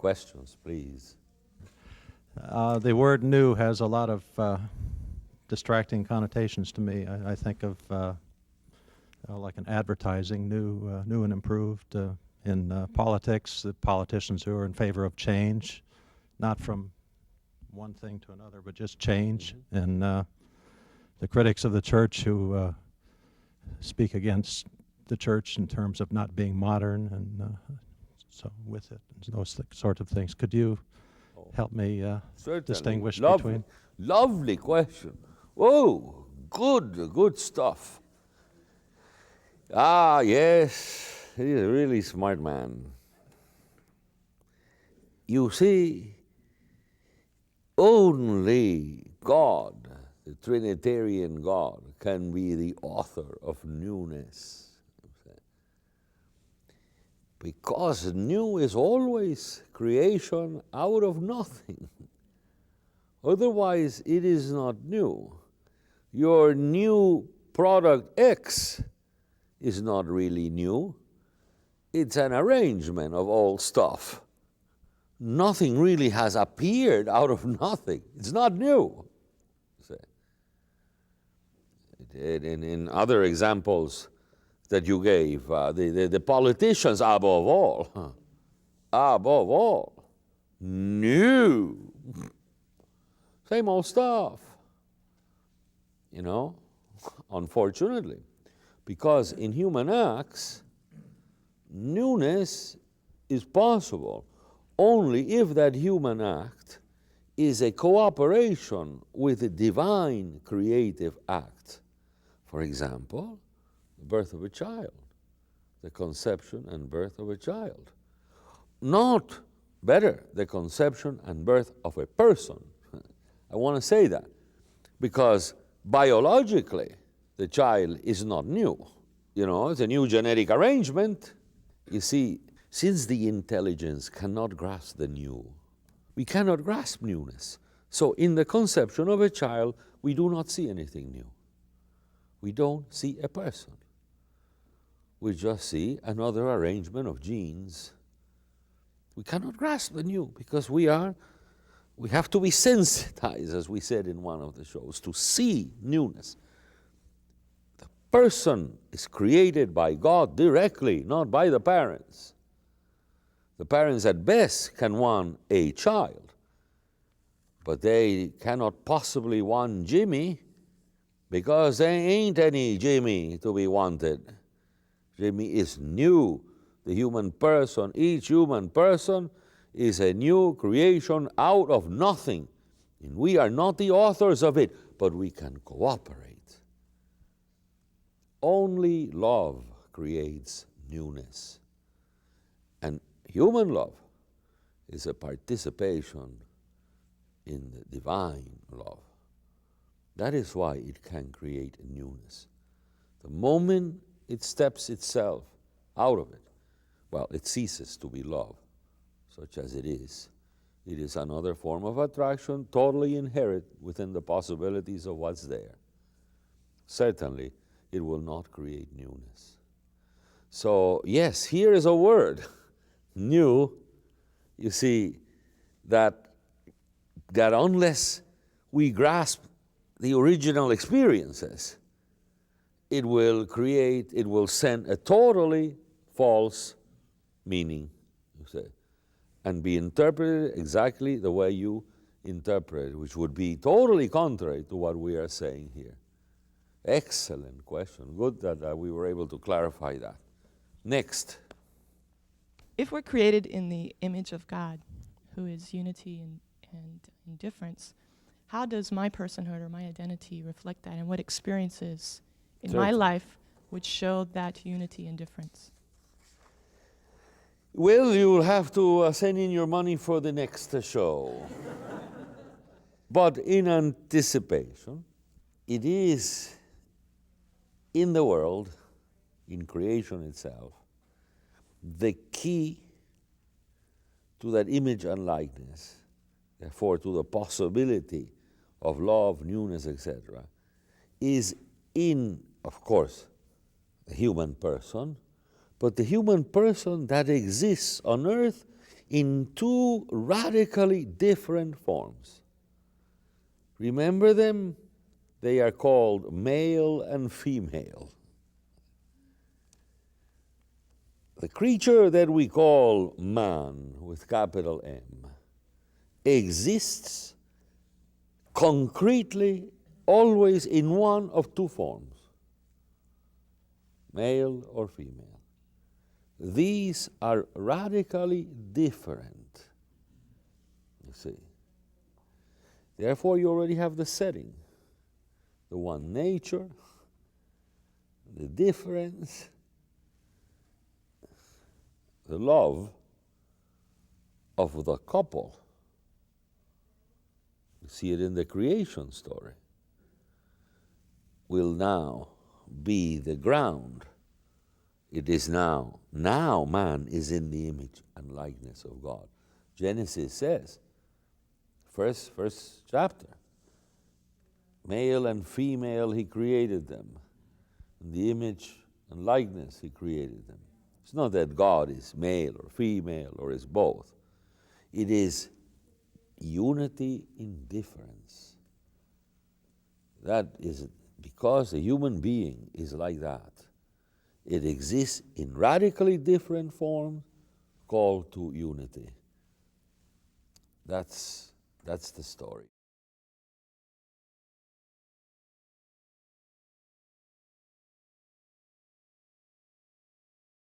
questions, please. The word new has a lot of distracting connotations to me. I think of like an advertising, new and improved. In politics, the politicians who are in favor of change, not from one thing to another, but just change. And the critics of the church who speak against the church in terms of not being modern, and so with it, those sort of things. Could you help me distinguish between? Lovely question. Oh, good stuff. Ah, yes, he's a really smart man. You see, only God, the Trinitarian God, can be the author of newness. Because new is always creation out of nothing. Otherwise, it is not new. Your new product X is not really new. It's an arrangement of old stuff. Nothing really has appeared out of nothing. It's not new. In other examples that you gave, the politicians above all, new. Same old stuff, unfortunately. Because in human acts, newness is possible only if that human act is a cooperation with a divine creative act. For example, the birth of a child, the conception and birth of a child. Not better, the conception and birth of a person. I want to say that because biologically, the child is not new. It's a new genetic arrangement. You see, since the intelligence cannot grasp the new, we cannot grasp newness. So in the conception of a child, we do not see anything new. We don't see a person. We just see another arrangement of genes. We cannot grasp the new because we have to be sensitized, as we said in one of the shows, to see newness. The person is created by God directly, not by the parents. The parents at best can want a child, but they cannot possibly want Jimmy because there ain't any Jimmy to be wanted. Jimmy is new. The human person, each human person is a new creation out of nothing. And we are not the authors of it, but we can cooperate. Only love creates newness. And human love is a participation in the divine love. That is why it can create a newness. The moment it steps itself out of it, well, it ceases to be love, such as it is. It is another form of attraction, totally inherent within the possibilities of what's there. Certainly, it will not create newness. So, yes, here is a word, new. You see, that unless we grasp the original experiences, it will send a totally false meaning, you say, and be interpreted exactly the way you interpret it, which would be totally contrary to what we are saying here. Excellent question. Good that we were able to clarify that. Next. If we're created in the image of God, who is unity and indifference, how does my personhood or my identity reflect that, and what experiences in my life would show that unity and difference? Well, you will have to send in your money for the next show. But in anticipation, it is in the world, in creation itself, the key to that image and likeness, therefore to the possibility of love, newness, etc., is in, of course, the human person, but the human person that exists on earth in two radically different forms. Remember them? They are called male and female. The creature that we call man, with capital M, exists concretely always in one of two forms, male or female. These are radically different, you see. Therefore, you already have the setting. The one nature, the difference, the love of the couple. You see it in the creation story. Will now be the ground. It is now. Now man is in the image and likeness of God. Genesis says, first chapter, male and female he created them. In the image and likeness he created them. It's not that God is male or female or is both. It is unity in difference. That is because a human being is like that. It exists in radically different forms called to unity. That's the story.